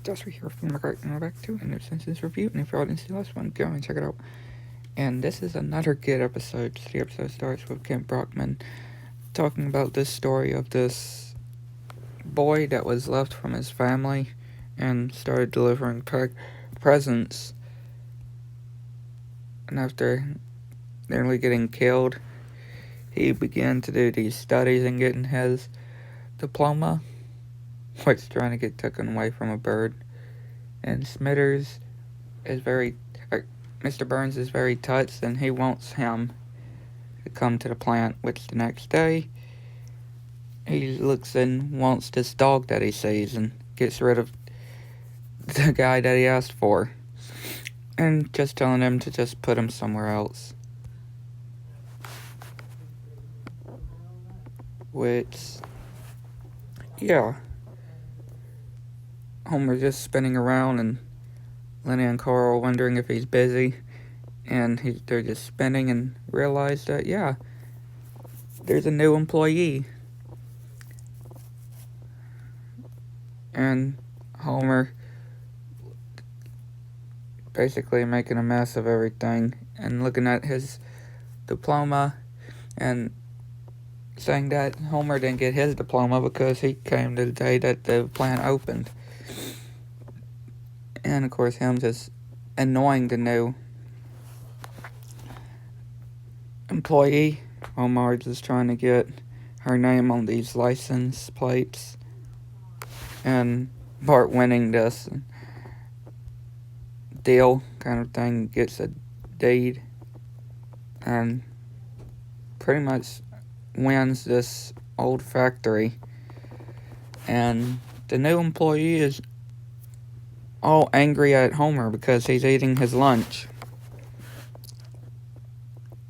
Just right here from the Great and back to a new Simpsons review. And if you all didn't see the last one, go and check it out. And this is another good episode. The episode starts with Kent Brockman talking about this story of this boy that was left from his family and started delivering presents. And after nearly getting killed, he began to do these studies and getting his diploma, which trying to get taken away from a bird. And Smithers is Mr. Burns is very touched, and he wants him to come to the plant, which the next day he looks and wants this dog that he sees and gets rid of the guy that he asked for, and just telling him to just put him somewhere else. Which, yeah, Homer just spinning around and Lenny and Carl wondering if he's busy, and they're just spinning and realize that, yeah, there's a new employee. And Homer basically making a mess of everything and looking at his diploma and saying that Homer didn't get his diploma because he came the day that the plant opened. And of course him just annoying the new employee. Homer just trying to get her name on these license plates, and Bart winning this deal kind of thing, gets a deed and pretty much wins this old factory. And the new employee is all angry at Homer because he's eating his lunch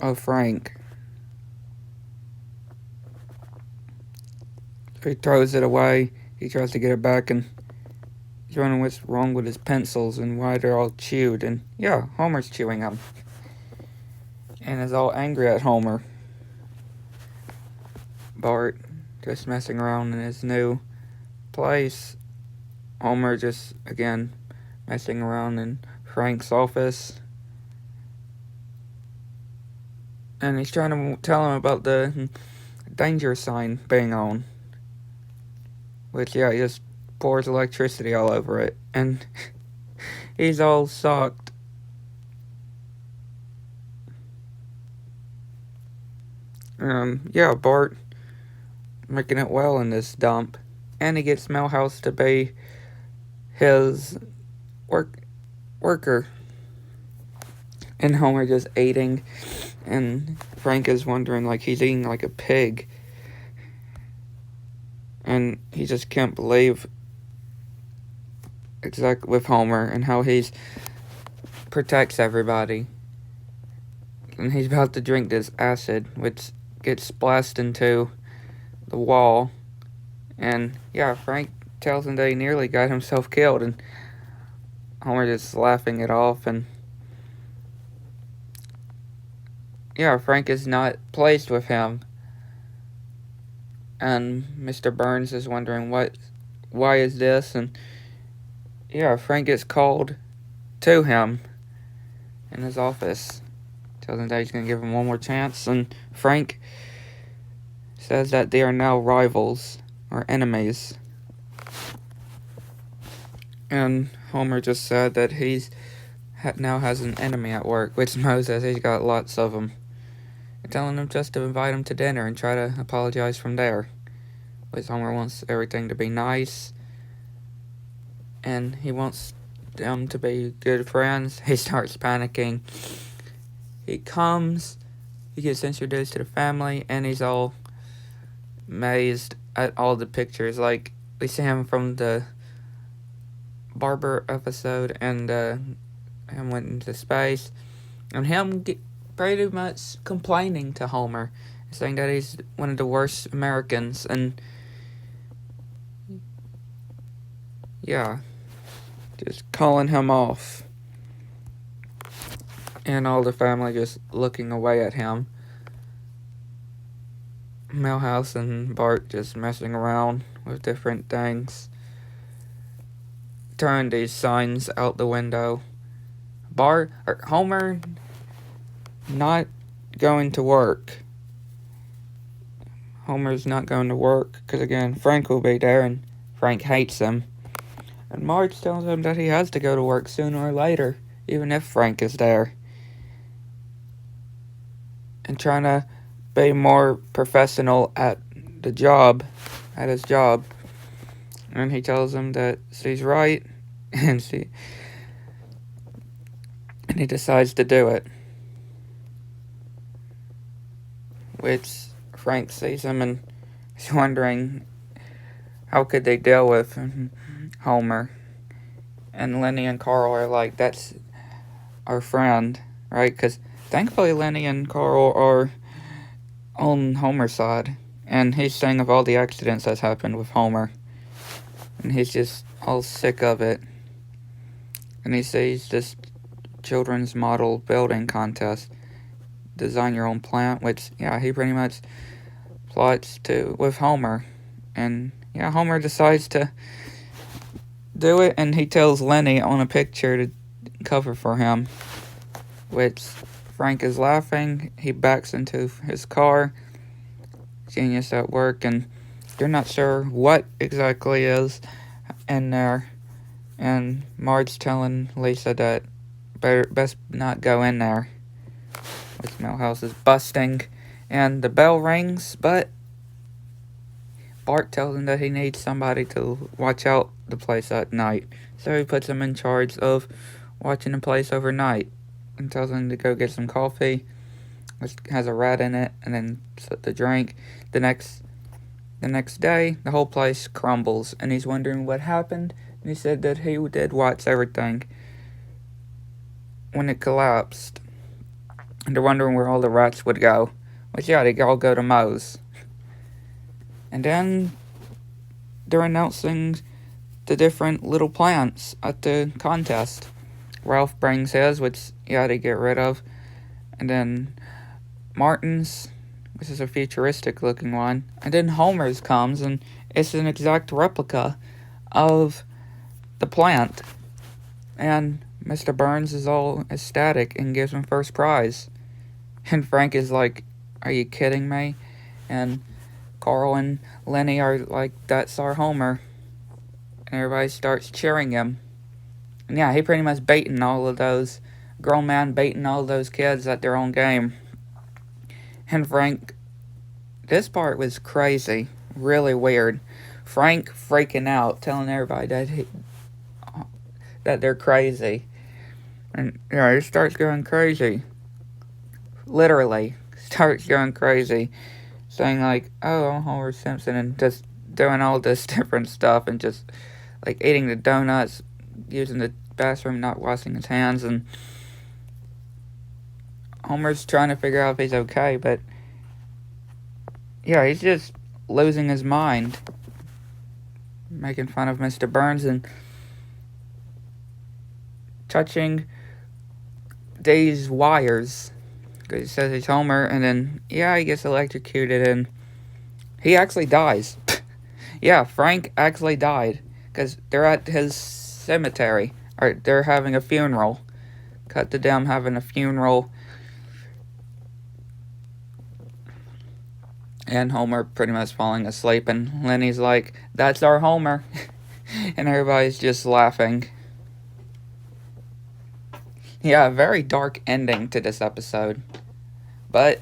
of Frank. So he throws it away. He tries to get it back, and he's wondering what's wrong with his pencils and why they're all chewed. And yeah, Homer's chewing them, and is all angry at Homer. Bart just messing around in his new place. Homer just, again, messing around in Frank's office. And he's trying to tell him about the danger sign being on. Which, yeah, he just pours electricity all over it. And he's all shocked. Yeah, Bart making it well in this dump. And he gets Milhouse to be his worker. And Homer just eating, and Frank is wondering, like, he's eating like a pig. And he just can't believe exactly with Homer and how he protects everybody. And he's about to drink this acid, which gets splashed into the wall. And yeah, Frank tells him that he nearly got himself killed, and Homer just laughing it off. And yeah, Frank is not pleased with him. And Mr. Burns is wondering why is this? And yeah, Frank gets called to him in his office. Tells him that he's going to give him one more chance. And Frank says that they are now rivals or enemies. And Homer just said that he's now has an enemy at work, which Moe says he's got lots of them. Telling him just to invite him to dinner and try to apologize from there. Which Homer wants everything to be nice, and he wants them to be good friends. He starts panicking. He comes, he gets introduced to the family, and he's all amazed at all the pictures. Like, we see him from the barber episode, and him went into space, and him pretty much complaining to Homer, saying that he's one of the worst Americans, and yeah, just calling him off. And all the family just looking away at him. Milhouse and Bart just messing around with different things. throwing these signs out the window. Homer not going to work. Homer's not going to work because, again, Frank will be there, and Frank hates him. And Marge tells him that he has to go to work sooner or later, even if Frank is there. And trying to be more professional at his job. And he tells him that she's right, and he decides to do it. Which Frank sees him and is wondering how could they deal with Homer. And Lenny and Carl are like, that's our friend, right? Because thankfully Lenny and Carl are on Homer's side. And he's saying of all the accidents that's happened with Homer. And he's just all sick of it. And he sees this children's model building contest. Design your own plant, which, yeah, he pretty much plots to with Homer. And, yeah, Homer decides to do it, and he tells Lenny on a picture to cover for him, which Frank is laughing. He backs into his car. Genius at work, and you're not sure what exactly is in there. And Marge telling Lisa that best not go in there. Which Milhouse is busting, and the bell rings, but Bart tells him that he needs somebody to watch out the place at night. So he puts him in charge of watching the place overnight and tells him to go get some coffee, which has a rat in it, and then set the drink. The next day, the whole place crumbles, and he's wondering what happened. And he said that he did watch everything when it collapsed. And they're wondering where all the rats would go. Which, yeah, they all go to Moe's. And then they're announcing the different little plants at the contest. Ralph brings his, which, yeah, they get rid of. And then Martin's, which is a futuristic looking one. And then Homer's comes, and it's an exact replica of the plant. And Mr. Burns is all ecstatic and gives him first prize. And Frank is like, are you kidding me? And Carl and Lenny are like, that's our Homer. And everybody starts cheering him. And yeah, he pretty much baiting all of those, grown man baiting all of those kids at their own game. And Frank, this part was crazy, really weird. Frank freaking out, telling everybody that they're crazy. And yeah, he starts going crazy. Literally starts going crazy, saying like, oh, I'm Homer Simpson, and just doing all this different stuff, and just like eating the donuts, using the bathroom, not washing his hands. And Homer's trying to figure out if he's okay, but yeah, he's just losing his mind, making fun of Mr. Burns and touching these wires. He says he's Homer, and then, yeah, he gets electrocuted, and he actually dies. Yeah, Frank actually died, because they're at his cemetery, or they're having a funeral. Cut to them having a funeral, and Homer pretty much falling asleep, and Lenny's like, that's our Homer, and everybody's just laughing. Yeah, a very dark ending to this episode. But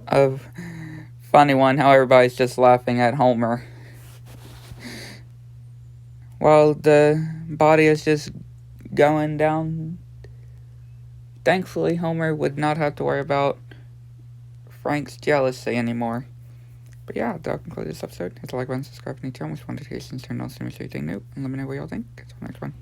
a funny one, how everybody's just laughing at Homer. While the body is just going down. Thankfully, Homer would not have to worry about Frank's jealousy anymore. But yeah, that'll conclude this episode. Hit the like button, subscribe to the channel, which one notifications turned on so you see anything new, and let me know what y'all think. Catch you on the next one.